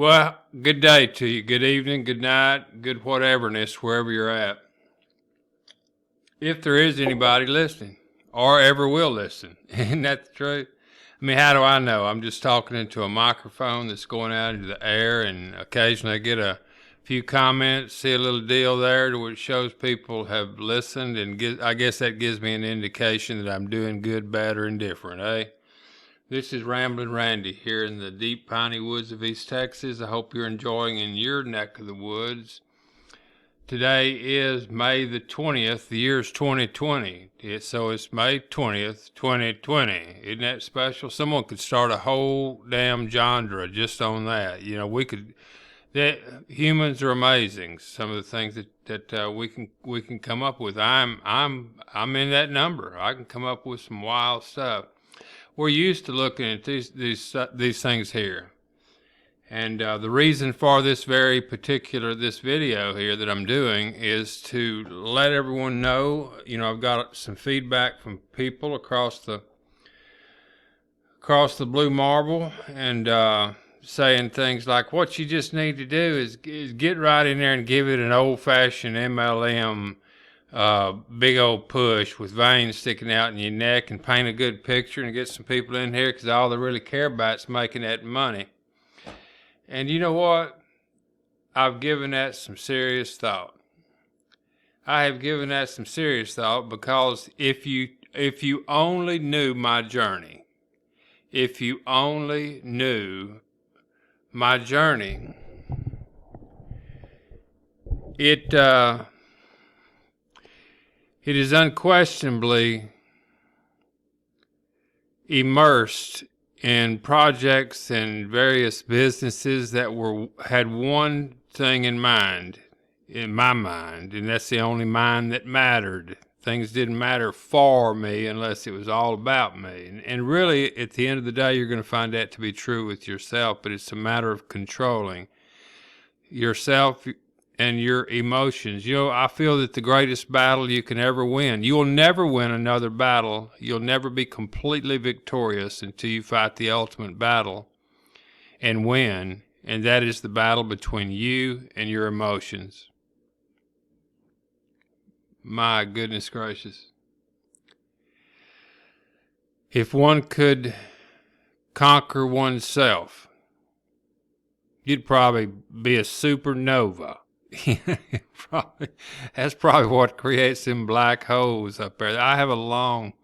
Well, good day to you. Good evening, good night, good whateverness, wherever you're at. If there is anybody listening, or ever will listen, isn't that the truth? I mean, how do I know? I'm just talking into a microphone that's going out into the air, and occasionally I get a few comments, see a little deal there which shows people have listened, and I guess that gives me an indication that I'm doing good, bad, or indifferent, eh? This is Ramblin' Randy here in the deep piney woods of East Texas. I hope you're enjoying in your neck of the woods. Today is May the 20th. The year's 2020. So it's May 20th, 2020. Isn't that special? Someone could start a whole damn genre just on that. You know, humans are amazing. Some of the things that we can come up with. I'm in that number. I can come up with some wild stuff. We're used to looking at these things here, and the reason for this video here that I'm doing is to let everyone know. You know, I've got some feedback from people across the blue marble, and saying things like, what you just need to do is get right in there and give it an old-fashioned MLM big old push with veins sticking out in your neck, and paint a good picture and get some people in here, because all they really care about is making that money. And you know what? I've given that some serious thought. I have given that some serious thought, because if you only knew my journey, if you only knew my journey, it is unquestionably immersed in projects and various businesses that had one thing in mind, in my mind, and that's the only mind that mattered. Things didn't matter for me unless it was all about me. And really, at the end of the day, you're going to find that to be true with yourself, but it's a matter of controlling yourself and your emotions. You know, I feel that the greatest battle you can ever win, you will never win another battle. You'll never be completely victorious until you fight the ultimate battle and win, and that is the battle between you and your emotions. My goodness gracious. If one could conquer oneself, you'd probably be a supernova. That's probably what creates them black holes up there. I have a long,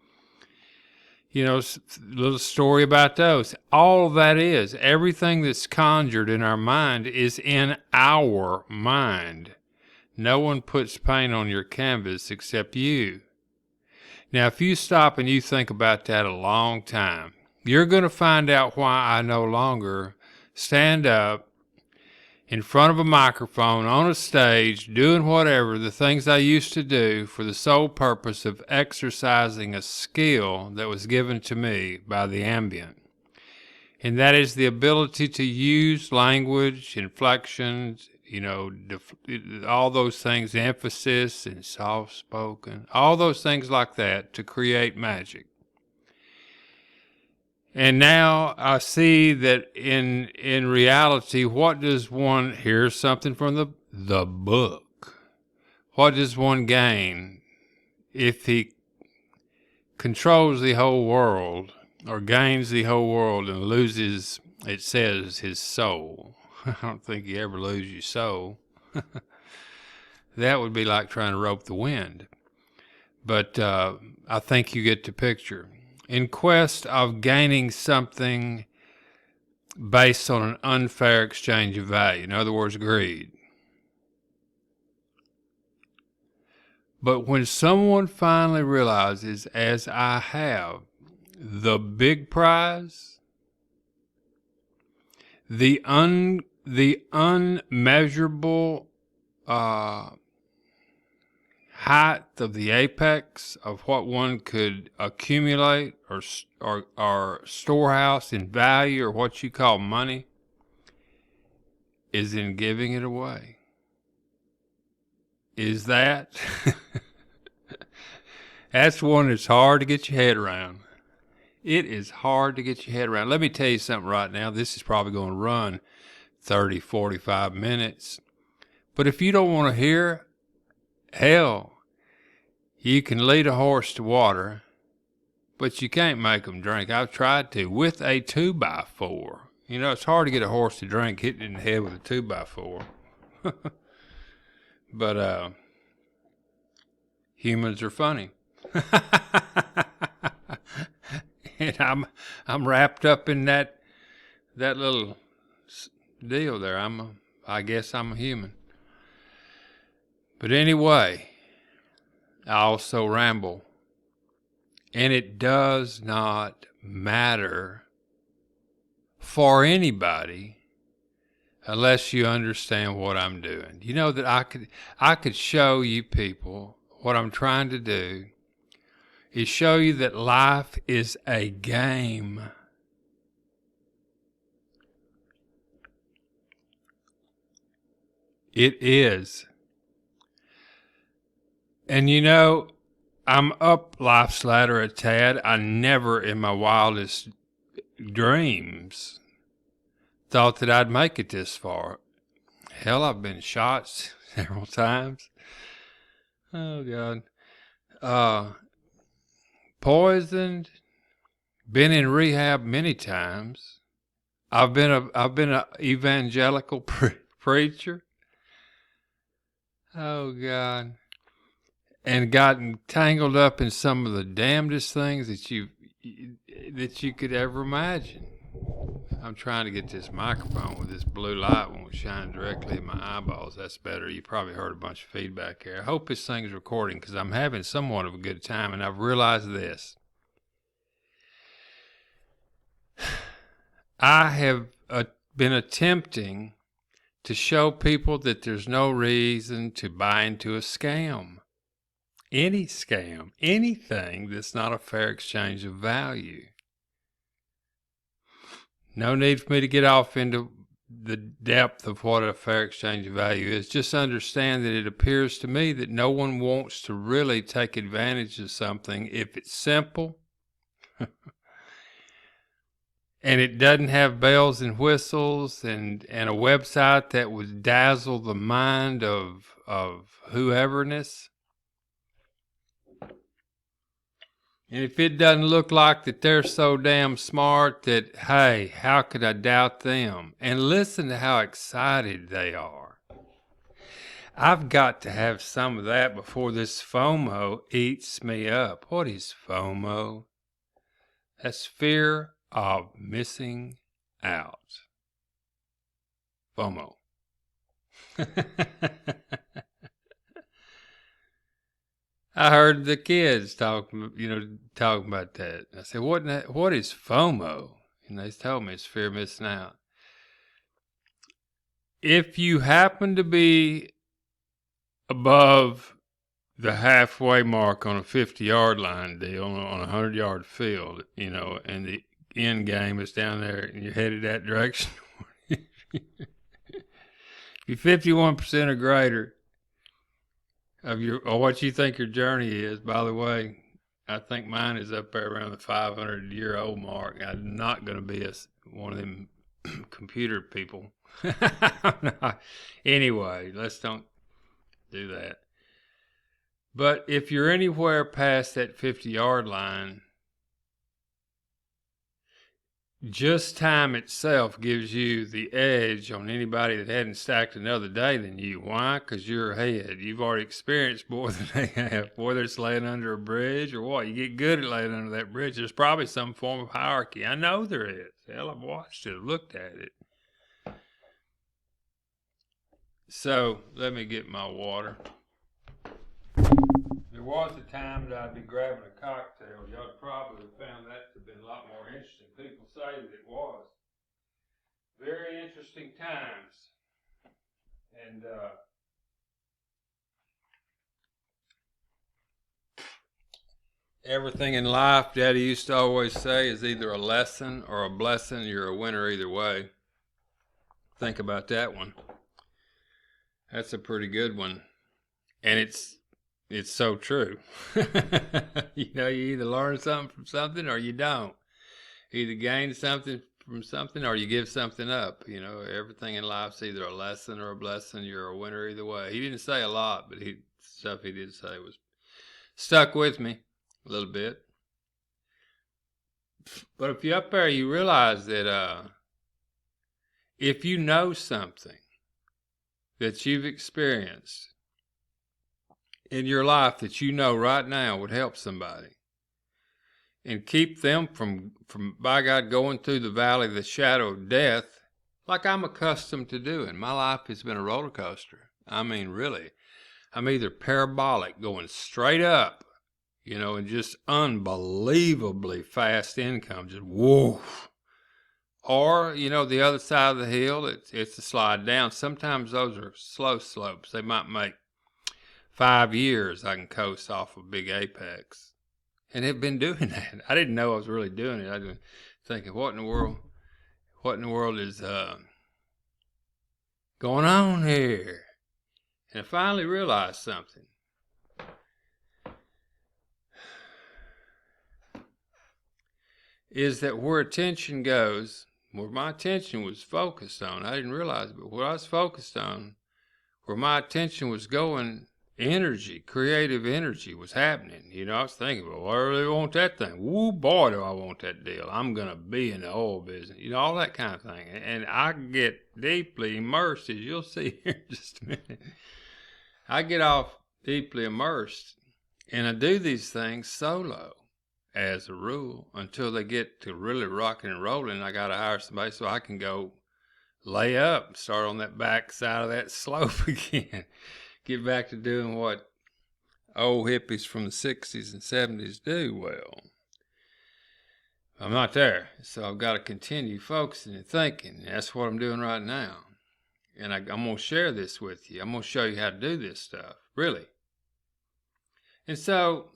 little story about those. All that is, everything that's conjured in our mind is in our mind. No one puts paint on your canvas except you. Now, if you stop and you think about that a long time, you're going to find out why I no longer stand up in front of a microphone, on a stage, doing whatever, the things I used to do for the sole purpose of exercising a skill that was given to me by the ambient. And that is the ability to use language, inflections, all those things, emphasis and soft-spoken, all those things like that to create magic. And now I see that in reality, what does one, here's something from the book. What does one gain if he controls the whole world, or gains the whole world and loses, it says, his soul? I don't think you ever lose your soul. That would be like trying to rope the wind. But I think you get the picture. In quest of gaining something based on an unfair exchange of value. In other words, greed. But when someone finally realizes, as I have, the big prize, the unmeasurable height of the apex of what one could accumulate or storehouse in value, or what you call money, is in giving it away. Is that? That's one that's hard to get your head around. It is hard to get your head around. Let me tell you something right now. This is probably going to run 30, 45 minutes. But if you don't want to hear, hell, you can lead a horse to water, but you can't make them drink. I've tried to with a 2x4. You know, it's hard to get a horse to drink hitting it in the head with a 2x4. But humans are funny. And I'm wrapped up in that little deal there. I guess I'm a human. But anyway, I also ramble. And it does not matter for anybody unless you understand what I'm doing. You know that I could show you people what I'm trying to do is show you that life is a game. It is. And you know, I'm up life's ladder a tad. I never in my wildest dreams thought that I'd make it this far. Hell, I've been shot several times. Oh God. Poisoned. Been in rehab many times. I've been a evangelical preacher. Oh God. And gotten tangled up in some of the damnedest things that you could ever imagine. I'm trying to get this microphone with this blue light won't shine directly in my eyeballs. That's better. You probably heard a bunch of feedback here. I hope this thing's recording because I'm having somewhat of a good time, and I've realized this. I have been attempting to show people that there's no reason to buy into a scam. Any scam, anything that's not a fair exchange of value. No need for me to get off into the depth of what a fair exchange of value is. Just understand that it appears to me that no one wants to really take advantage of something if it's simple and it doesn't have bells and whistles and a website that would dazzle the mind of whoeverness. And if it doesn't look like that they're so damn smart that, hey, how could I doubt them? And listen to how excited they are. I've got to have some of that before this FOMO eats me up. What is FOMO? That's fear of missing out. FOMO. I heard the kids talking about that. I said, what is FOMO? And they told me it's fear of missing out. If you happen to be above the halfway mark on a 50-yard line deal on a 100-yard field, and the end game is down there and you're headed that direction, if you're 51% or greater, of what you think your journey is. By the way, I think mine is up there around the 500-year-old mark. I'm not going to be one of them computer people. Anyway, let's don't do that. But if you're anywhere past that 50-yard line, just time itself gives you the edge on anybody that hadn't stacked another day than you. Why? Because you're ahead. You've already experienced more than they have. Whether it's laying under a bridge or what. You get good at laying under that bridge. There's probably some form of hierarchy. I know there is. Hell, I've watched it. I've looked at it. So, let me get my water. There was a time that I'd be grabbing a cocktail. Y'all probably found that to have been a lot more interesting. People say that it was. Very interesting times. And everything in life, Daddy used to always say, is either a lesson or a blessing. You're a winner either way. Think about that one. That's a pretty good one. And it's so true. You either learn something from something or you don't. Either gain something from something, or you give something up. You know, everything in life's either a lesson or a blessing. You're a winner either way. He didn't say a lot, but stuff he did say was stuck with me a little bit. But if you're up there, you realize that if you know something that you've experienced in your life that you know right now would help somebody and keep them from by God, going through the valley of the shadow of death, like I'm accustomed to doing. My life has been a roller coaster. I mean, really. I'm either parabolic, going straight up, you know, and just unbelievably fast income, just whoa. Or, you know, the other side of the hill, it's a slide down. Sometimes those are slow slopes. They might make 5 years I can coast off a big apex. And have been doing that. I didn't know I was really doing it. I was thinking, what in the world is going on here? And I finally realized something. Is that where attention goes, where my attention was focused on, I didn't realize it, but where I was focused on, where my attention was going, energy, creative energy was happening. You know, I was thinking, well, I really want that thing. Woo, boy, do I want that deal. I'm going to be in the oil business. You know, all that kind of thing. And I get deeply immersed, as you'll see here in just a minute. I get off deeply immersed, and I do these things solo, as a rule, until they get to really rocking and rolling. I got to hire somebody so I can go lay up and start on that back side of that slope again. Get back to doing what old hippies from the 60s and 70s do well. I'm not there, so I've got to continue focusing and thinking. That's what I'm doing right now. And I'm going to share this with you. I'm going to show you how to do this stuff, really. And so,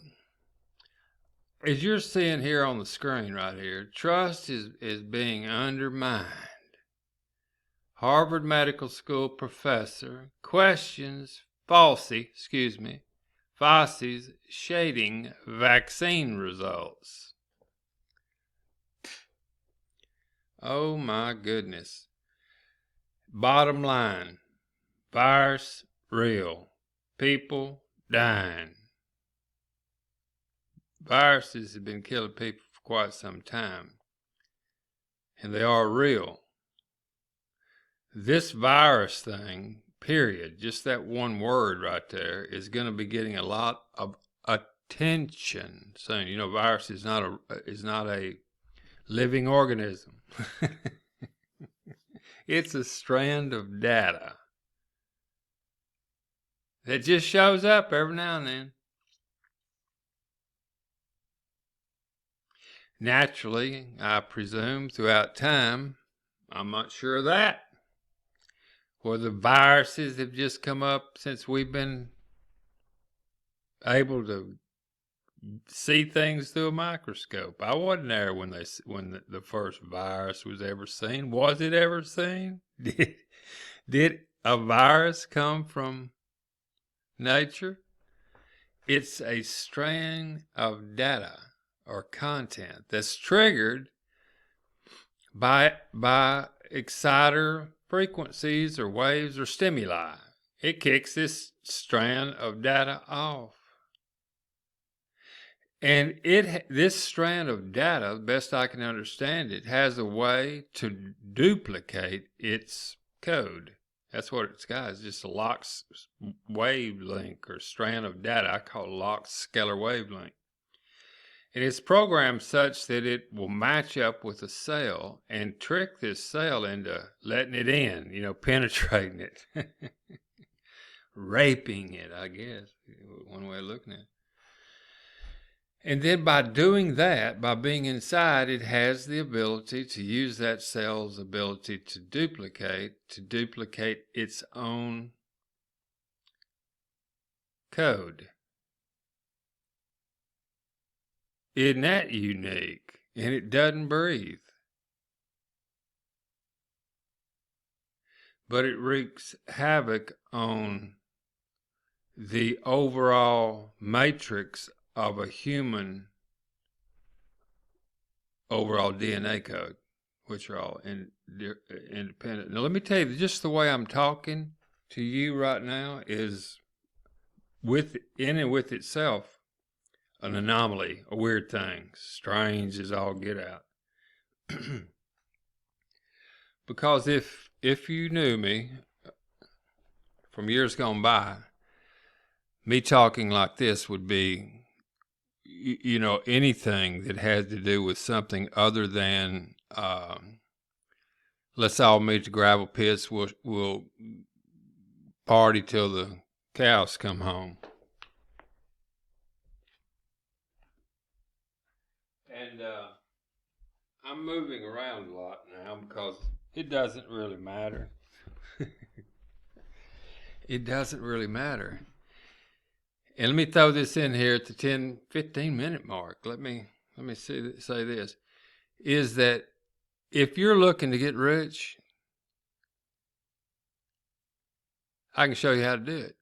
as you're seeing here on the screen right here, trust is being undermined. Harvard Medical School professor questions Fauci's shading vaccine results. Oh my goodness. Bottom line, virus real, people dying. Viruses have been killing people for quite some time, and they are real. This virus thing, period, just that one word right there, is going to be getting a lot of attention soon. You know, virus is not a living organism. It's a strand of data that just shows up every now and then. Naturally, I presume throughout time, I'm not sure of that, whether viruses have just come up since we've been able to see things through a microscope. I wasn't there when the first virus was ever seen. Was it ever seen? Did a virus come from nature? It's a strand of data or content that's triggered by exciter frequencies or waves or stimuli. It kicks this strand of data off. And this strand of data, the best I can understand it, has a way to duplicate its code. That's what it's got. It's just a Lox wavelength or strand of data. I call it Lox scalar wavelength. And it's programmed such that it will match up with a cell and trick this cell into letting it in, you know, penetrating it. Raping it, I guess, one way of looking at it. And then by doing that, by being inside, it has the ability to use that cell's ability to duplicate its own code. Isn't that unique? And it doesn't breathe. But it wreaks havoc on the overall matrix of a human overall DNA code, which are all independent. Now, let me tell you, just the way I'm talking to you right now is in and with itself an anomaly, a weird thing, strange as all get out. Because if you knew me from years gone by, me talking like this would be, anything that had to do with something other than let's all meet the gravel pits. We'll party till the cows come home. And I'm moving around a lot now because it doesn't really matter. It doesn't really matter. And let me throw this in here at the 10-15 minute mark. Let me say this, is that if you're looking to get rich, I can show you how to do it.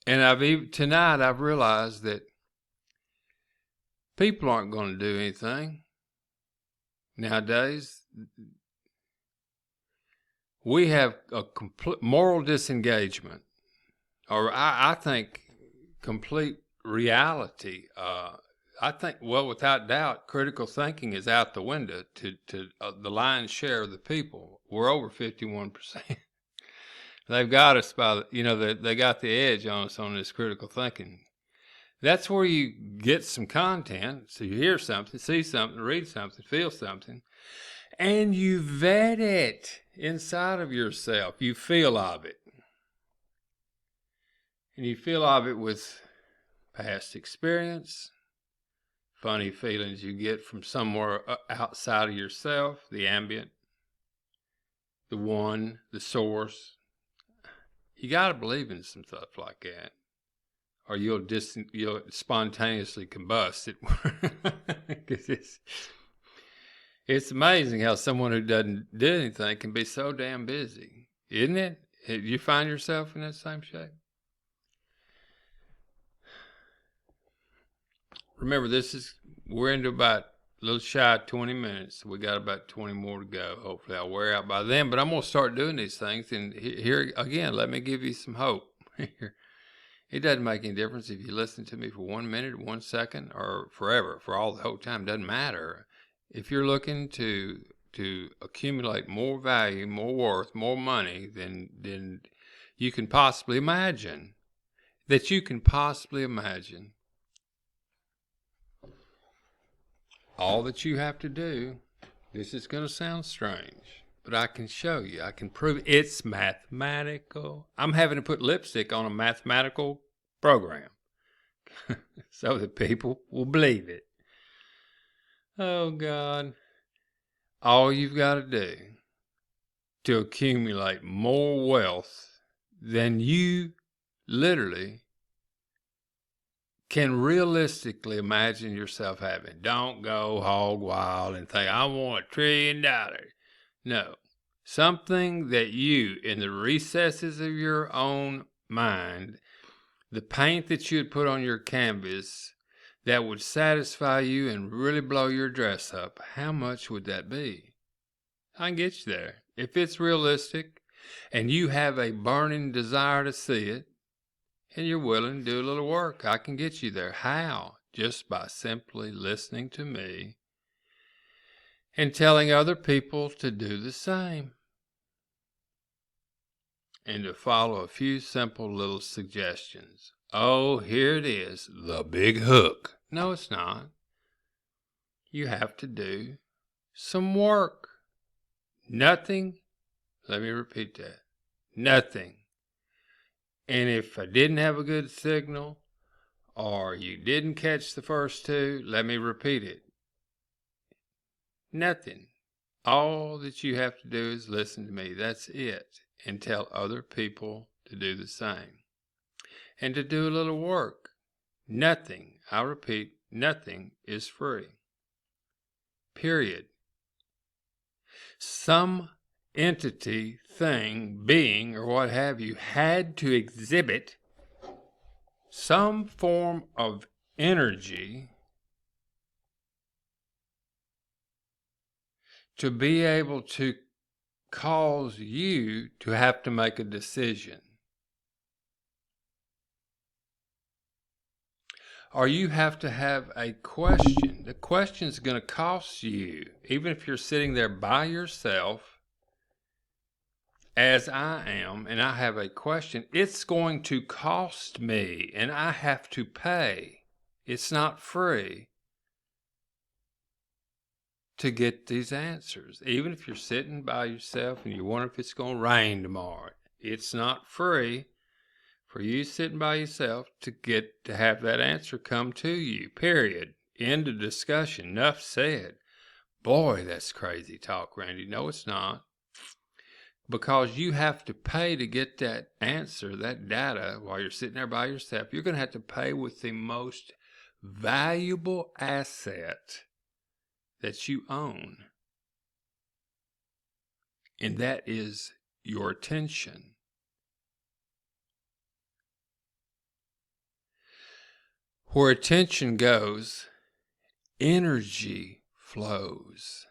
And tonight I've realized that people aren't going to do anything. Nowadays, we have a complete moral disengagement, or I think complete reality. I think, well, without doubt, critical thinking is out the window to the lion's share of the people. We're over 51%. They've got us they got the edge on us on this critical thinking. That's where you get some content. So you hear something, see something, read something, feel something, and you vet it inside of yourself. You feel of it. And you feel of it with past experience, funny feelings you get from somewhere outside of yourself, the ambient, the one, the source. You got to believe in some stuff like that, or you'll spontaneously combust it. It's amazing how someone who doesn't do anything can be so damn busy, isn't it? You find yourself in that same shape? Remember, we're into about a little shy of 20 minutes. We got about 20 more to go. Hopefully I'll wear out by then, but I'm going to start doing these things. And here again, let me give you some hope. It doesn't make any difference if you listen to me for 1 minute, 1 second, or forever, for all the whole time. It doesn't matter. If you're looking to accumulate more value, more worth, more money than you can possibly imagine, all that you have to do, this is going to sound strange, but I can show you. I can prove it's mathematical. I'm having to put lipstick on a mathematical program so that people will believe it. Oh, God. All you've got to do to accumulate more wealth than you literally can realistically imagine yourself having. Don't go hog wild and think, I want $1 trillion. No. Something that you, in the recesses of your own mind, the paint that you would put on your canvas that would satisfy you and really blow your dress up, how much would that be? I can get you there. If it's realistic and you have a burning desire to see it, and you're willing to do a little work, I can get you there. How? Just by simply listening to me and telling other people to do the same. And to follow a few simple little suggestions. Oh, here it is, the big hook. No, it's not. You have to do some work. Nothing, let me repeat that, nothing. And if I didn't have a good signal, or you didn't catch the first two, let me repeat it. Nothing. All that you have to do is listen to me. That's it. And tell other people to do the same. And to do a little work. Nothing, I repeat, nothing is free. Period. Some entity, thing, being, or what have you, had to exhibit some form of energy to be able to cause you to have to make a decision. Or you have to have a question. The question is going to cost you, even if you're sitting there by yourself, as I am, and I have a question, it's going to cost me, and I have to pay. It's not free to get these answers. Even if you're sitting by yourself and you wonder if it's going to rain tomorrow, it's not free for you sitting by yourself to have that answer come to you, period. End of discussion. Enough said. Boy, that's crazy talk, Randy. No, it's not. Because you have to pay to get that answer, that data, while you're sitting there by yourself. You're going to have to pay with the most valuable asset that you own. And that is your attention. Where attention goes, energy flows.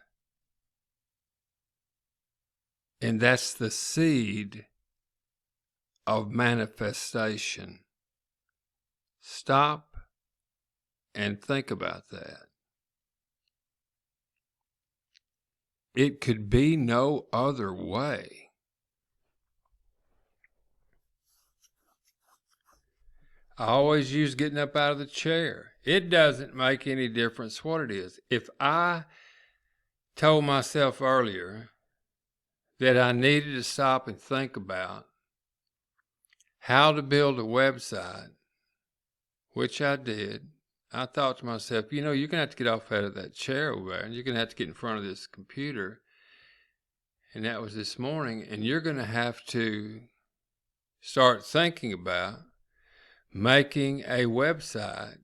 And that's the seed of manifestation. Stop and think about that. It could be no other way. I always use getting up out of the chair. It doesn't make any difference what it is. If I told myself earlier that I needed to stop and think about how to build a website, which I did, I thought to myself, you're going to have to get off out of that chair over there, and you're going to have to get in front of this computer. And that was this morning, and you're going to have to start thinking about making a website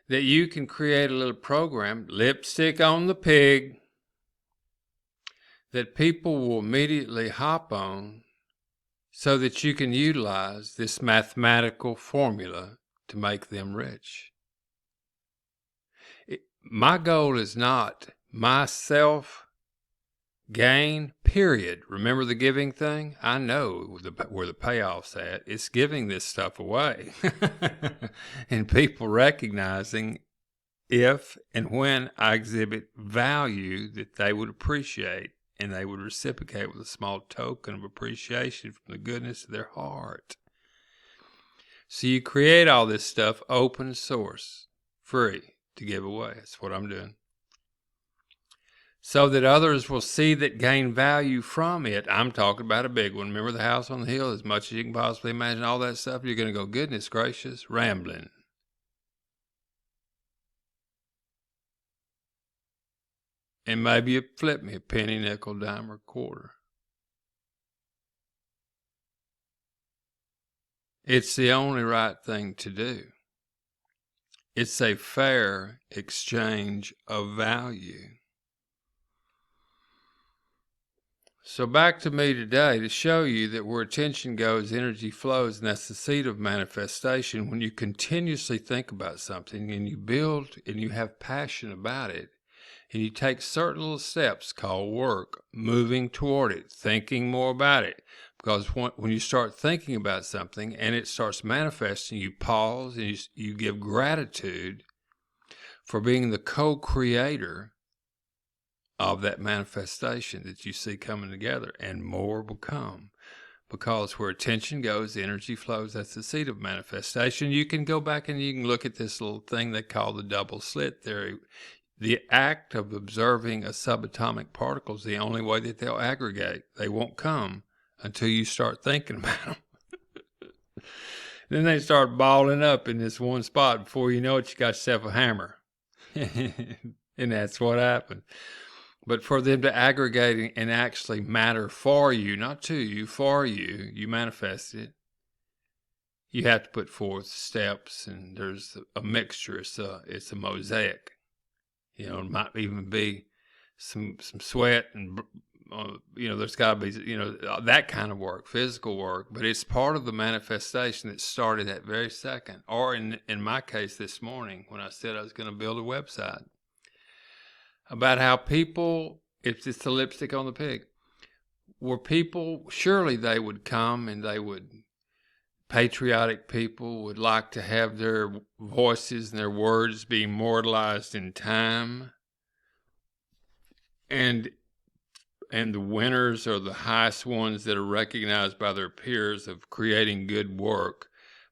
that you can create a little program, lipstick on the pig, that people will immediately hop on so that you can utilize this mathematical formula to make them rich. My goal is not my self-gain, period. Remember the giving thing? I know where the payoff's at. It's giving this stuff away. And people recognizing if and when I exhibit value that they would appreciate, and they would reciprocate with a small token of appreciation from the goodness of their heart. So you create all this stuff open source, free to give away. That's what I'm doing. So that others will see that gain value from it. I'm talking about a big one. Remember the house on the hill, as much as you can possibly imagine, all that stuff. You're going to go, goodness gracious, rambling. And maybe you flip me a penny, nickel, dime, or quarter. It's the only right thing to do. It's a fair exchange of value. So back to me today to show you that where attention goes, energy flows, and that's the seed of manifestation. When you continuously think about something and you build and you have passion about it, and you take certain little steps called work, moving toward it, thinking more about it. Because when you start thinking about something and it starts manifesting, you pause and you give gratitude for being the co-creator of that manifestation that you see coming together, and more will come. Because where attention goes, energy flows. That's the seed of manifestation. You can go back and you can look at this little thing they call the double slit theory. The act of observing a subatomic particle is the only way that they'll aggregate. They won't come until you start thinking about them. Then they start balling up in this one spot. Before you know it, you got yourself a hammer. And that's what happened. But for them to aggregate and actually matter for you, not to you, for you, you manifest it. You have to put forth steps, and there's a mixture. It's a mosaic. It might even be some sweat and, there's got to be, that kind of work, physical work. But it's part of the manifestation that started that very second. Or in my case this morning, when I said I was going to build a website, about how people It's the lipstick on the pig. Were people, surely they would come and they would, patriotic people would like to have their voices and their words be immortalized in time. And the winners are the highest ones that are recognized by their peers of creating good work.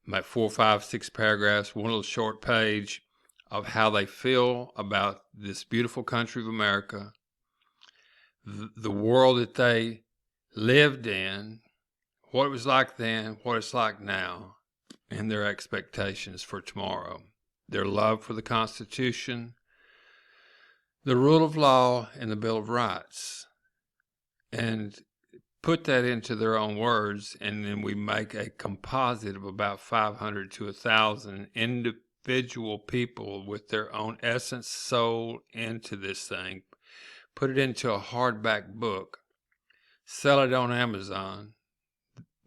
My 4, 5, 6 paragraphs, one little short page of how they feel about this beautiful country of America, the world that they lived in, what it was like then, what it's like now, and their expectations for tomorrow, their love for the Constitution, the rule of law, and the Bill of Rights. And put that into their own words, and then we make a composite of about 500 to 1,000 individual people with their own essence, soul into this thing, put it into a hardback book, sell it on Amazon.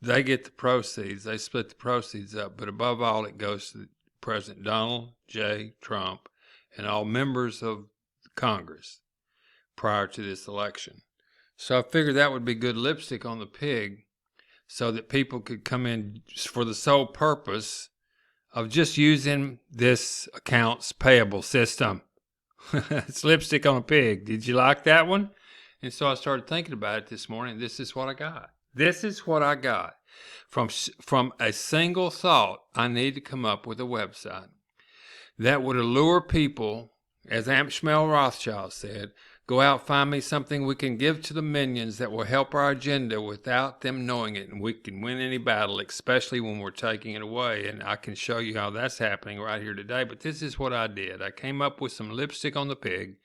They get the proceeds. They split the proceeds up. But above all, it goes to President Donald J. Trump and all members of Congress prior to this election. So I figured that would be good lipstick on the pig so that people could come in for the sole purpose of just using this accounts payable system. It's lipstick on a pig. Did you like that one? And so I started thinking about it this morning. This is what I got. This is what I got. From a single thought, I need to come up with a website that would allure people, as Amp Schmel Rothschild said, go out, find me something we can give to the minions that will help our agenda without them knowing it, and we can win any battle, especially when we're taking it away. And I can show you how that's happening right here today. But this is what I did. I came up with some lipstick on the pig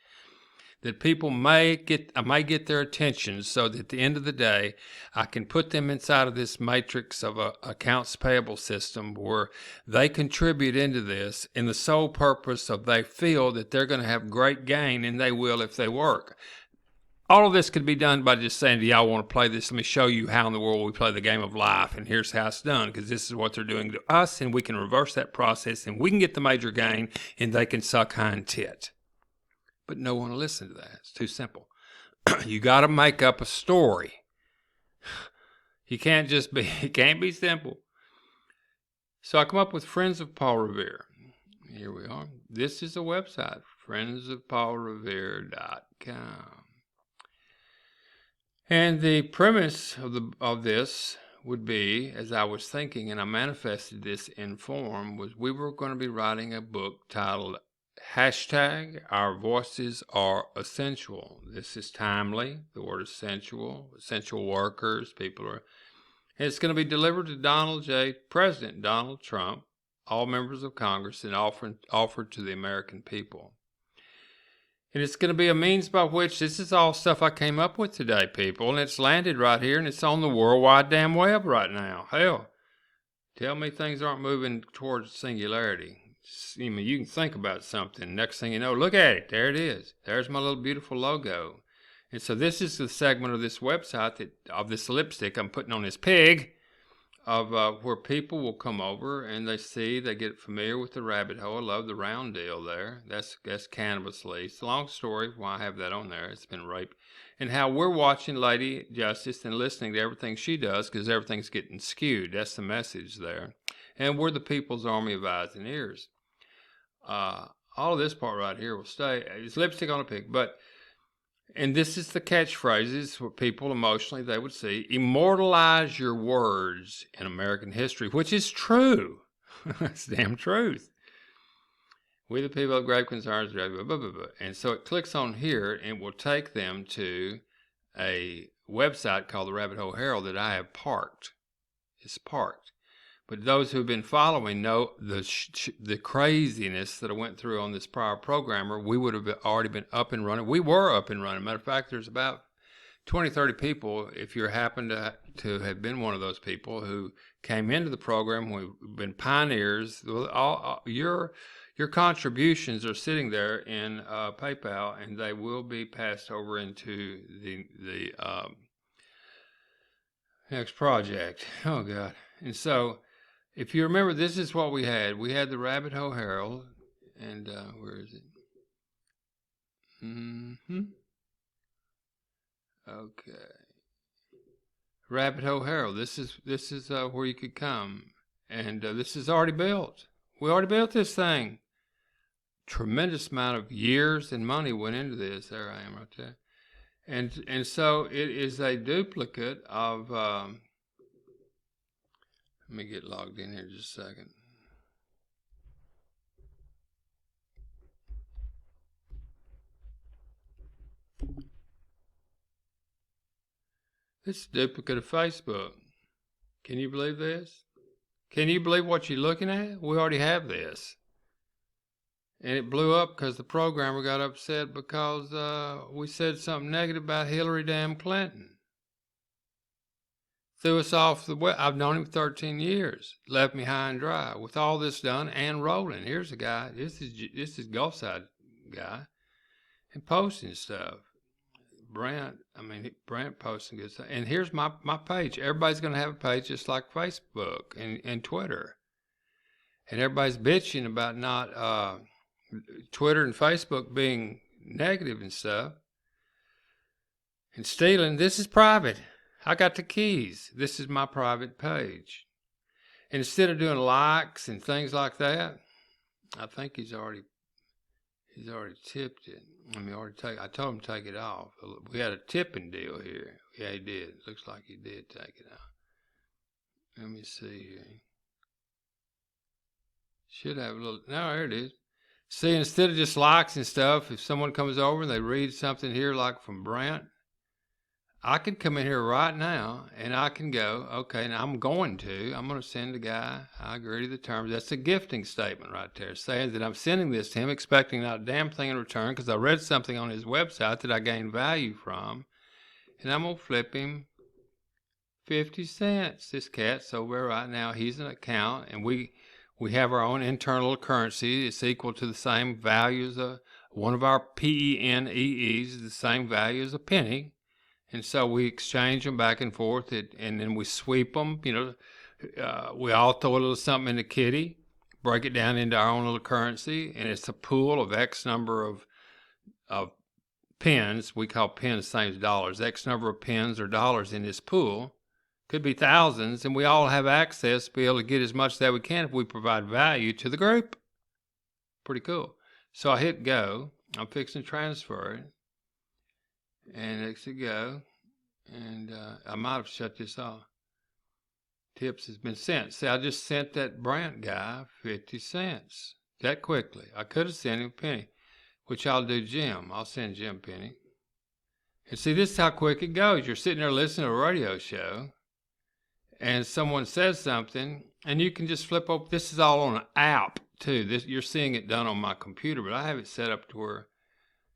that people may get their attention, so that at the end of the day, I can put them inside of this matrix of a accounts payable system where they contribute into this in the sole purpose of they feel that they're going to have great gain, and they will if they work. All of this could be done by just saying, do y'all want to play this? Let me show you how in the world we play the game of life, and here's how it's done, because this is what they're doing to us, and we can reverse that process, and we can get the major gain, and they can suck hind tit. But no one will listen to that. It's too simple. You got to make up a story. It can't be simple. So I come up with Friends of Paul Revere. Here we are. This is a website, friendsofpaulrevere.com. And the premise of this would be, as I was thinking, and I manifested this in form, was we were going to be writing a book titled #Our Voices Are Essential. This is timely. The word essential workers, people are. It's going to be delivered to President Donald Trump, all members of Congress, and offered to the American people. And it's going to be a means by which, this is all stuff I came up with today, people, and it's landed right here, and it's on the World Wide Damn Web right now. Hell, tell me things aren't moving towards singularity. I mean, you can think about something. Next thing you know, look at it. There it is. There's my little beautiful logo. And so this is the segment of this website of this lipstick I'm putting on this pig, of where people will come over and they get familiar with the rabbit hole. I love the round deal there. That's Cannabis Lee. It's a long story why I have that on there. It's been raped. And how we're watching Lady Justice and listening to everything she does, because everything's getting skewed. That's the message there. And we're the people's army of eyes and ears. All of this part right here will stay. It's lipstick on a pig. And this is the catchphrases for people emotionally, they would see. Immortalize your words in American history, which is true. It's damn truth. We the people have grave concerns, blah, blah, blah, blah, blah. And so it clicks on here and will take them to a website called the Rabbit Hole Herald that I have parked. It's parked. But those who've been following know the craziness that I went through on this prior programmer. We would have already been up and running. We were up and running. Matter of fact, there's about 20, 30 people, if you happen to have been one of those people who came into the program, we've been pioneers. Your contributions are sitting there in PayPal, and they will be passed over into the next project. Oh, God. And so, if you remember, this is what we had. We had the Rabbit Hole Herald, and where is it? Okay. Rabbit Hole Herald. This is where you could come, and this is already built. We already built this thing. Tremendous amount of years and money went into this. There I am right there. And so it is a duplicate of. Let me get logged in here just a second. This is a duplicate of Facebook. Can you believe this? Can you believe what you're looking at? We already have this. And it blew up because the programmer got upset because we said something negative about Hillary damn Clinton. Threw us off the web. I've known him 13 years. Left me high and dry with all this done and rolling. Here's a guy. This is Gulfside guy, and posting stuff. Brant posting good stuff. And here's my page. Everybody's going to have a page just like Facebook and Twitter. And everybody's bitching about not Twitter and Facebook being negative and stuff. And stealing. This is private. I got the keys. This is my private page. And instead of doing likes and things like that, I think he's already tipped it. I told him to take it off. We had a tipping deal here. Yeah, he did. Looks like he did take it off. Let me see here. Should have a little. No, there it is. See, instead of just likes and stuff, if someone comes over and they read something here like from Brant, I could come in here right now and I can go, okay, now I'm going to send the guy, I agree to the terms. That's a gifting statement right there, saying that I'm sending this to him, expecting not a damn thing in return because I read something on his website that I gained value from. And I'm going to flip him 50 cents. This cat's over there right now. He's an account, and we have our own internal currency. It's equal to the same value as one of our PENEEs is the same value as a penny. And so we exchange them back and forth, and then we sweep them. We all throw a little something in the kitty, break it down into our own little currency, and it's a pool of X number of pens. We call pens the same as dollars. X number of pens or dollars in this pool. Could be thousands, and we all have access to be able to get as much as that we can if we provide value to the group. Pretty cool. So I hit go. I'm fixing to transfer it. And it's a go, and I might have shut this off. Tips has been sent. See, I just sent that Brant guy 50 cents that quickly. I could have sent him a penny, which I'll do Jim. I'll send Jim a penny. And see, this is how quick it goes. You're sitting there listening to a radio show, and someone says something, and you can just flip over. This is all on an app, too. You're seeing it done on my computer, but I have it set up to where,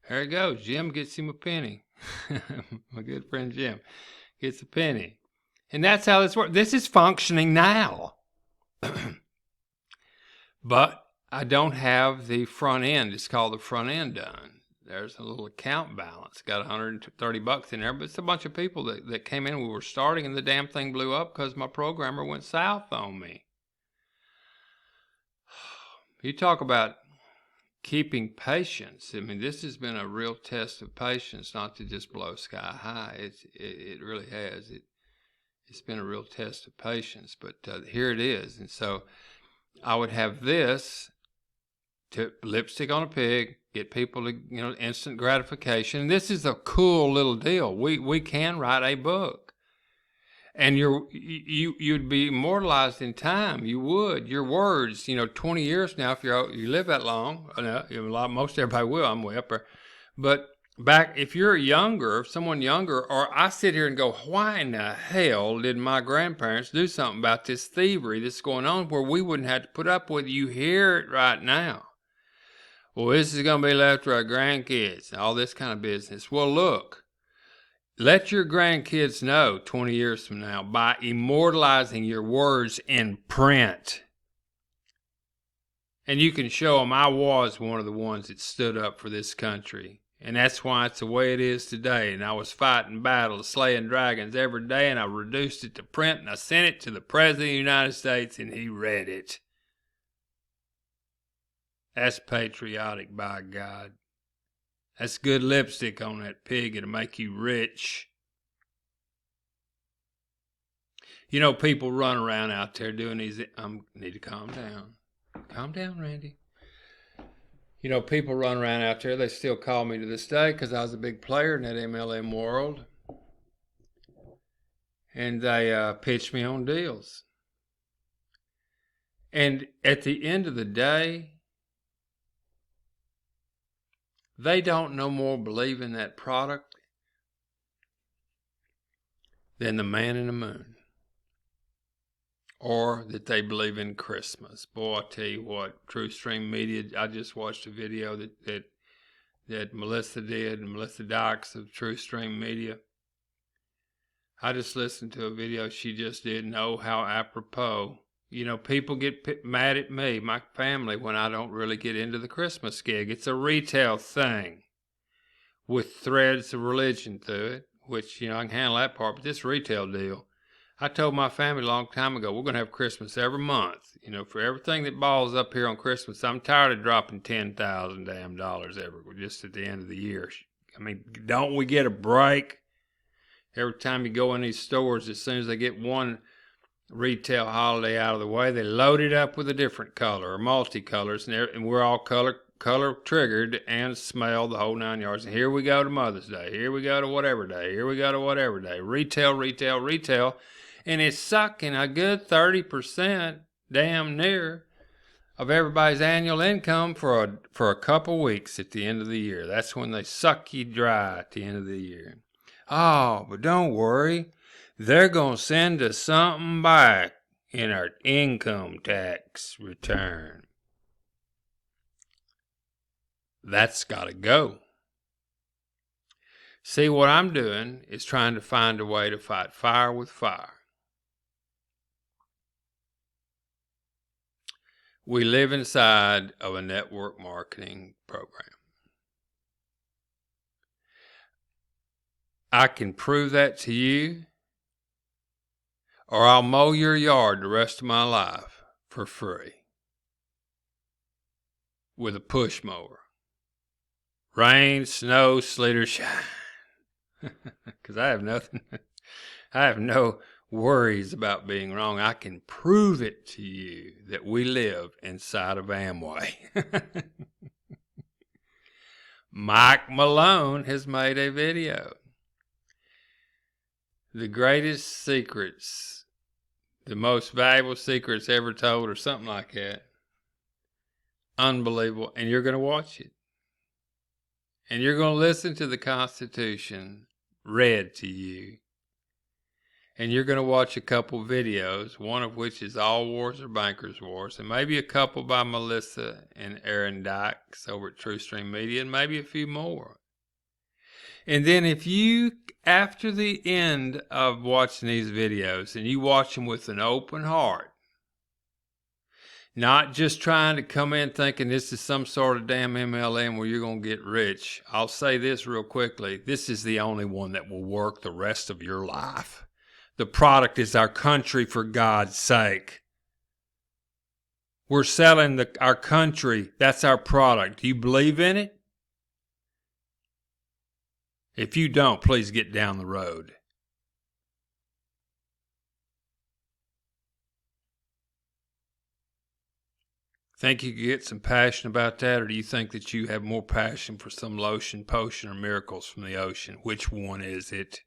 there it goes. Jim gets him a penny. My good friend Jim gets a penny. And that's how this works. This is functioning now. But I don't have the front end. It's called the front end done. There's a little account balance. Got $130 in there, but it's a bunch of people that came in. We were starting, and the damn thing blew up because my programmer went south on me. You talk about keeping patience. I mean, this has been a real test of patience, not to just blow sky high. It really has. It's been a real test of patience, but here it is. And so I would have this to lipstick on a pig, get people to, instant gratification. And this is a cool little deal. We can write a book. And you'd be immortalized in time. You would. Your words, 20 years now, if you live that long, most everybody will. I'm way up there. But back, if you're younger, someone younger, or I sit here and go, why in the hell did my grandparents do something about this thievery that's going on where we wouldn't have to put up with it? You hear it right now. Well, this is going to be left to our grandkids, all this kind of business. Well, look. Let your grandkids know 20 years from now by immortalizing your words in print. And you can show them I was one of the ones that stood up for this country. And that's why it's the way it is today. And I was fighting battles, slaying dragons every day, and I reduced it to print, and I sent it to the President of the United States, and he read it. That's patriotic, by God. That's good lipstick on that pig. It'll make you rich. You know, people run around out there doing these. Need to calm down. Calm down, Randy. You know, people run around out there. They still call me to this day because I was a big player in that MLM world. And they pitch me on deals. And at the end of the day, they don't no more believe in that product than the man in the moon. Or that they believe in Christmas. Boy, I tell you what, TrueStream Media, I just watched a video that Melissa did, Melissa Dykes of TrueStream Media. I just listened to a video she just did, and oh, how apropos. You know, people get mad at me, my family, when I don't really get into the Christmas gig. It's a retail thing with threads of religion to it, which, you know, I can handle that part, but this retail deal, I told my family a long time ago, we're going to have Christmas every month. You know, for everything that balls up here on Christmas, I'm tired of dropping $10,000 damn dollars just at the end of the year. I mean, don't we get a break? Every time you go in these stores, as soon as they get one retail holiday out of the way, they load it up with a different color or multicolors, and we're all color triggered and smell the whole 9 yards. And here we go to Mother's Day. Here we go to whatever day. Here we go to whatever day. Retail, retail, retail. And it's sucking a good 30%, damn near, of everybody's annual income for a couple weeks at the end of the year. That's when they suck you dry at the end of the year. Oh, but don't worry. They're going to send us something back in our income tax return. That's got to go. See, what I'm doing is trying to find a way to fight fire with fire. We live inside of a network marketing program. I can prove that to you, or I'll mow your yard the rest of my life for free with a push mower. Rain, snow, sleet, or shine. Because I have nothing. I have no worries about being wrong. I can prove it to you that we live inside of Amway. Mike Malone has made a video. The greatest secrets, the most valuable secrets ever told, or something like that. Unbelievable. And you're going to watch it. And you're going to listen to the Constitution read to you. And you're going to watch a couple videos, one of which is All Wars Are Bankers' Wars, and maybe a couple by Melissa and Aaron Dykes over at TrueStream Media, and maybe a few more. And then if you, after the end of watching these videos, and you watch them with an open heart, not just trying to come in thinking this is some sort of damn MLM where you're going to get rich. I'll say this real quickly. This is the only one that will work the rest of your life. The product is our country, for God's sake. We're selling our country. That's our product. Do you believe in it? If you don't, please get down the road. Think you could get some passion about that, or do you think that you have more passion for some lotion, potion, or miracles from the ocean? Which one is it?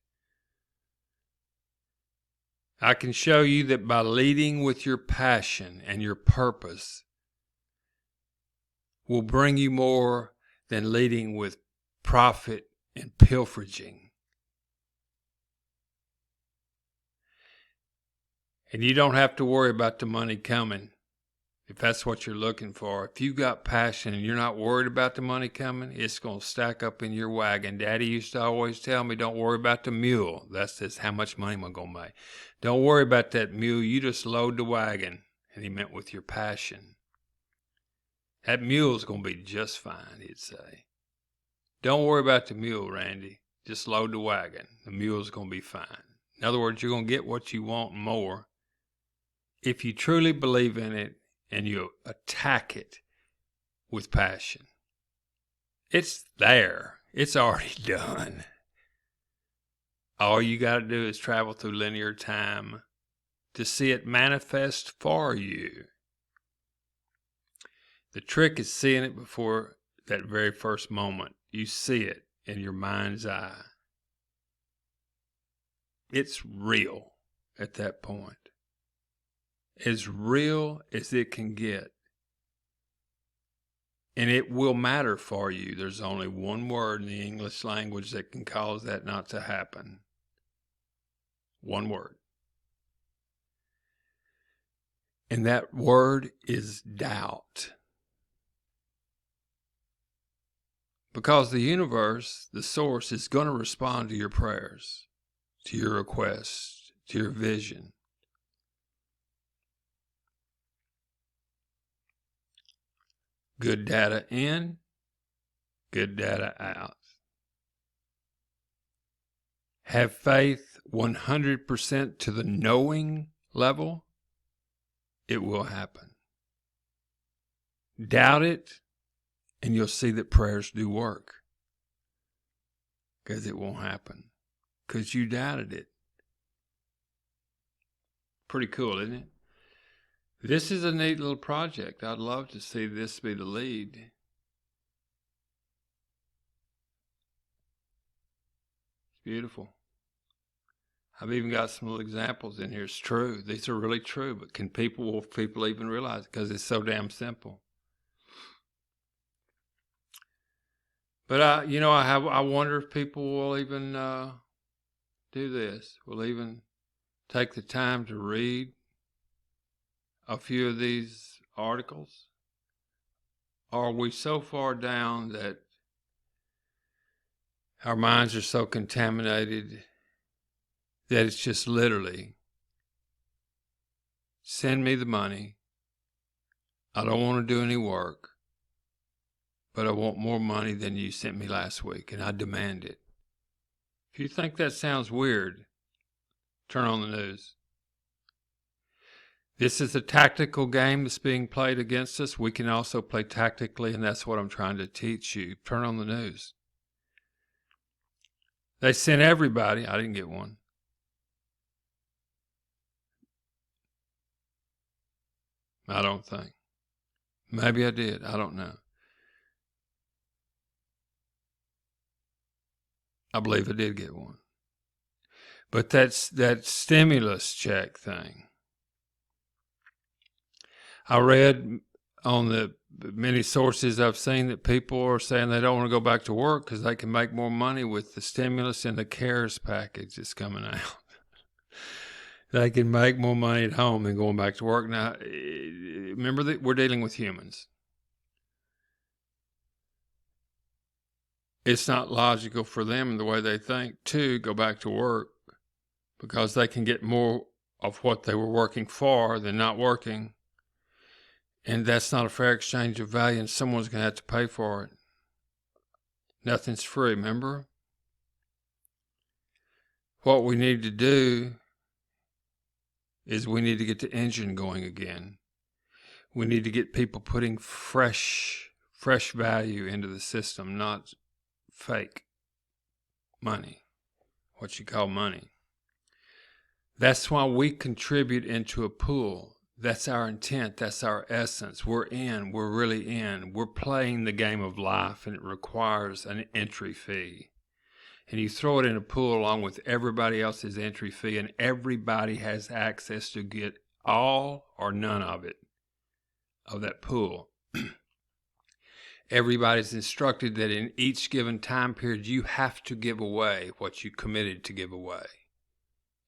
I can show you that by leading with your passion and your purpose will bring you more than leading with profit and pilfering. And you don't have to worry about the money coming. If that's what you're looking for, if you got passion and you're not worried about the money coming, it's going to stack up in your wagon. Daddy used to always tell me, don't worry about the mule. That's just how much money am I going to make. Don't worry about that mule. You just load the wagon. And he meant with your passion. That mule's going to be just fine, he'd say. Don't worry about the mule, Randy. Just load the wagon. The mule's going to be fine. In other words, you're going to get what you want and more if you truly believe in it and you attack it with passion. It's there. It's already done. All you got to do is travel through linear time to see it manifest for you. The trick is seeing it before that very first moment. You see it in your mind's eye. It's real at that point. As real as it can get. And it will matter for you. There's only one word in the English language that can cause that not to happen. One word. And that word is doubt. Because the universe, the source, is going to respond to your prayers, to your requests, to your vision. Good data in, good data out. Have faith 100% to the knowing level, it will happen. Doubt it, and you'll see that prayers do work. Because it won't happen. Because you doubted it. Pretty cool, isn't it? This is a neat little project. I'd love to see this be the lead. It's beautiful. I've even got some little examples in here. It's true. These are really true. But will people even realize it? Because it's so damn simple. But I wonder if people will even do this. Will even take the time to read a few of these articles. Are we so far down that our minds are so contaminated that it's just literally, send me the money. I don't want to do any work, but I want more money than you sent me last week, and I demand it. If you think that sounds weird, turn on the news. This is a tactical game that's being played against us. We can also play tactically, and that's what I'm trying to teach you. Turn on the news. They sent everybody. I didn't get one. I don't think. Maybe I did. I don't know. I believe I did get one. But that's that stimulus check thing. I read on the many sources I've seen that people are saying they don't want to go back to work because they can make more money with the stimulus and the CARES package that's coming out. They can make more money at home than going back to work. Now, remember that we're dealing with humans. It's not logical for them, the way they think, to go back to work because they can get more of what they were working for than not working. And that's not a fair exchange of value, and someone's going to have to pay for it. Nothing's free, remember? What we need to do is we need to get the engine going again. We need to get people putting fresh value into the system, not fake money, what you call money. That's why we contribute into a pool. That's our intent. That's our essence. We're really in. We're playing the game of life, and it requires an entry fee. And you throw it in a pool along with everybody else's entry fee, and everybody has access to get all or none of it, of that pool. Everybody's instructed that in each given time period, you have to give away what you committed to give away.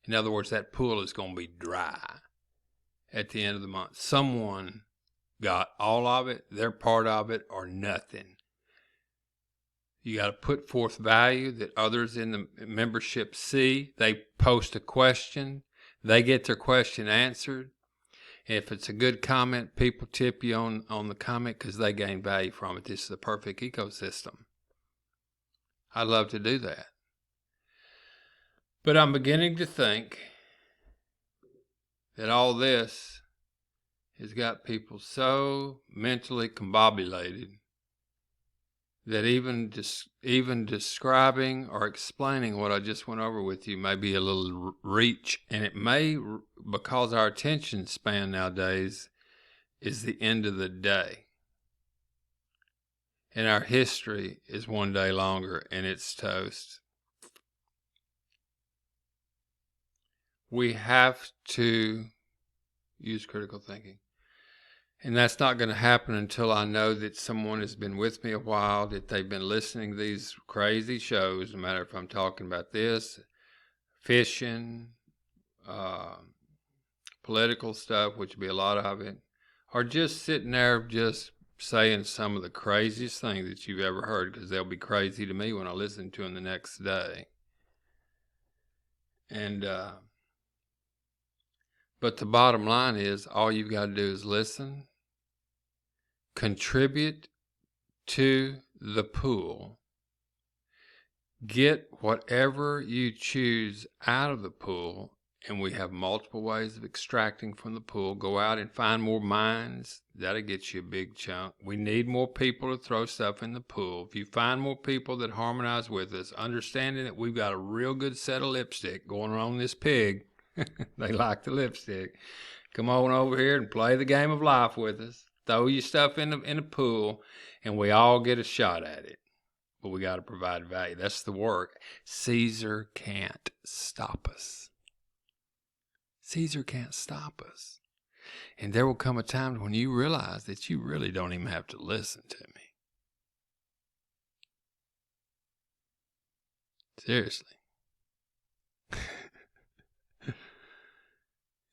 In other words, that pool is going to be dry at the end of the month. Someone got all of it, their part of it, or nothing. You got to put forth value that others in the membership see. They post a question. They get their question answered. If it's a good comment, people tip you on the comment because they gain value from it. This is the perfect ecosystem. I'd love to do that. But I'm beginning to think that all this has got people so mentally combobulated that even describing or explaining what I just went over with you may be a little reach, and it may because our attention span nowadays is the end of the day. And our history is one day longer, and it's toast. We have to use critical thinking. And that's not going to happen until I know that someone has been with me a while, that they've been listening to these crazy shows, no matter if I'm talking about this, fishing, political stuff, which would be a lot of it, or just sitting there just saying some of the craziest things that you've ever heard, because they'll be crazy to me when I listen to them the next day. And but the bottom line is, all you've got to do is listen, contribute to the pool, get whatever you choose out of the pool, and we have multiple ways of extracting from the pool. Go out and find more mines. That'll get you a big chunk. We need more people to throw stuff in the pool. If you find more people that harmonize with us, understanding that we've got a real good set of lipstick going on this pig, they like the lipstick, come on over here and play the game of life with us. Throw your stuff in the pool, and we all get a shot at it. But we got to provide value. That's the work. Caesar can't stop us. Caesar can't stop us. And there will come a time when you realize that you really don't even have to listen to me. Seriously.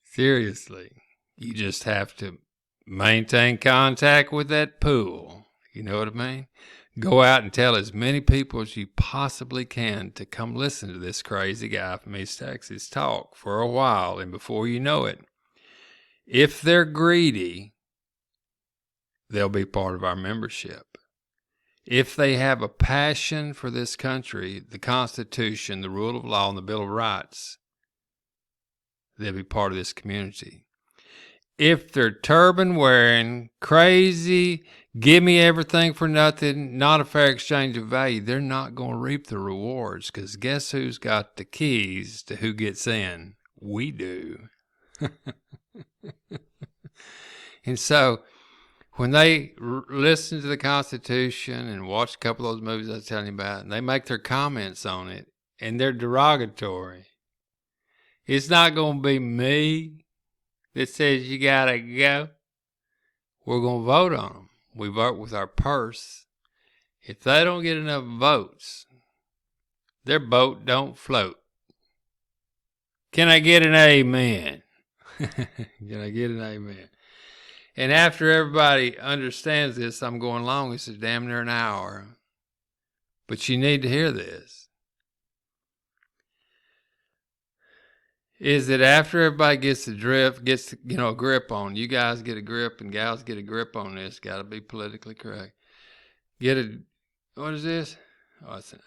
Seriously. You just have to maintain contact with that pool. You know what I mean? Go out and tell as many people as you possibly can to come listen to this crazy guy from East Texas talk for a while. And before you know it, if they're greedy, they'll be part of our membership. If they have a passion for this country, the Constitution, the rule of law, and the Bill of Rights, they'll be part of this community. If they're turban wearing, crazy, give me everything for nothing, not a fair exchange of value, they're not going to reap the rewards, because guess who's got the keys to who gets in? We do. And so when they listen to the Constitution and watch a couple of those movies I was telling you about, and they make their comments on it, and they're derogatory, it's not going to be me that says you got to go. We're going to vote on them. We vote with our purse. If they don't get enough votes, their boat don't float. Can I get an amen? Can I get an amen? And after everybody understands this, I'm going long. This is damn near an hour. But you need to hear this. Is that after everybody gets the drift, gets, a grip on, you guys get a grip and gals get a grip on this, got to be politically correct. What is this? Oh, it's an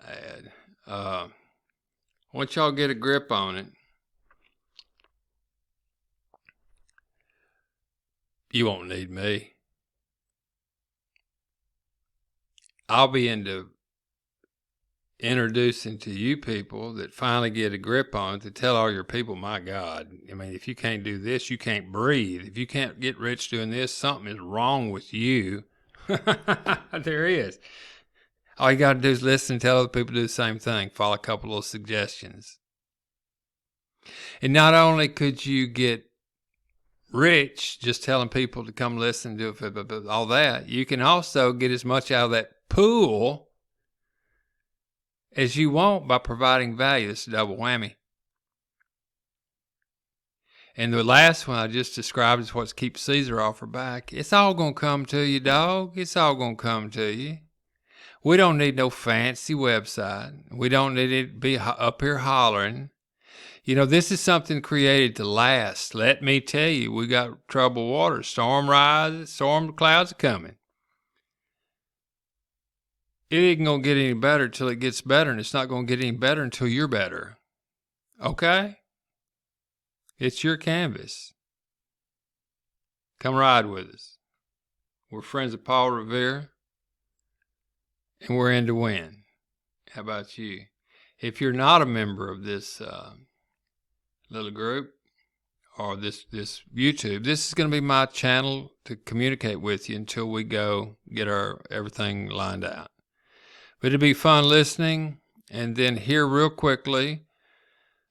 ad. Once y'all get a grip on it, you won't need me. I'll be into introducing to you people that finally get a grip on it, to tell all your people, my God, I mean, if you can't do this, you can't breathe. If you can't get rich doing this, something is wrong with you. There is. All you got to do is listen and tell other people to do the same thing. Follow a couple of suggestions. And not only could you get rich just telling people to come listen to it, but all that, you can also get as much out of that pool as you want by providing value. It's a double whammy. And the last one I just described is what keeps Caesar off her back. It's all going to come to you, dog. It's all going to come to you. We don't need no fancy website. We don't need it to be up here hollering. This is something created to last. Let me tell you, we got troubled water. Storm clouds are coming. It ain't going to get any better till it gets better, and it's not going to get any better until you're better. Okay? It's your canvas. Come ride with us. We're friends of Paul Revere, and we're in to win. How about you? If you're not a member of this little group, or this YouTube. This is going to be my channel to communicate with you until we go get our everything lined out. But it'll be fun listening. And then here real quickly,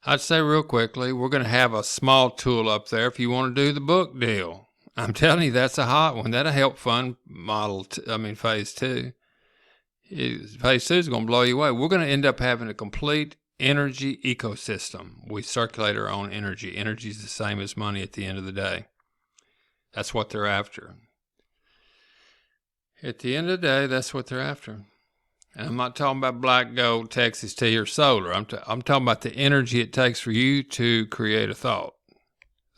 we're going to have a small tool up there if you want to do the book deal. I'm telling you, that's a hot one. That'll help fund phase 2. Phase 2 is going to blow you away. We're going to end up having a complete energy ecosystem. We circulate our own energy. Energy is the same as money at the end of the day. That's what they're after. At the end of the day, that's what they're after. And I'm not talking about black gold, Texas tea, or solar. I'm talking about the energy it takes for you to create a thought.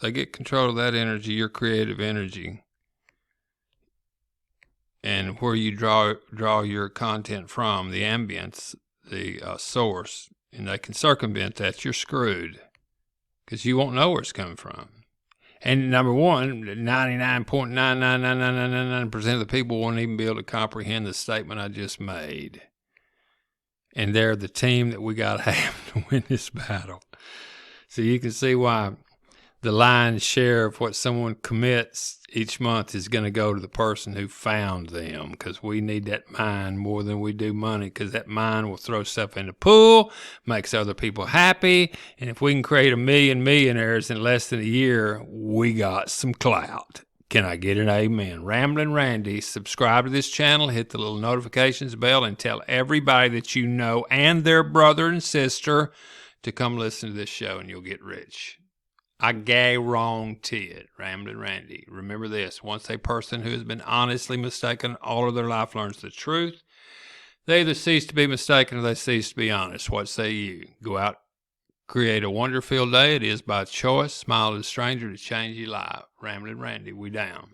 They get control of that energy, your creative energy, and where you draw your content from, the ambience, the source, and they can circumvent that. You're screwed because you won't know where it's coming from. And number one, 99.99999% of the people won't even be able to comprehend the statement I just made. And they're the team that we got to have to win this battle. So you can see why the lion's share of what someone commits each month is going to go to the person who found them, because we need that mind more than we do money, because that mind will throw stuff in the pool, makes other people happy, and if we can create 1 million millionaires in less than a year, we got some clout. Can I get an amen? Ramblin' Randy, subscribe to this channel, hit the little notifications bell, and tell everybody that you know and their brother and sister to come listen to this show, and you'll get rich. I guarantee it. Ramblin' Randy. Remember this. Once a person who has been honestly mistaken all of their life learns the truth, they either cease to be mistaken or they cease to be honest. What say you? Go out, create a wonder-filled day. It is by choice. Smile to a stranger to change your life. Ramblin' Randy, we down.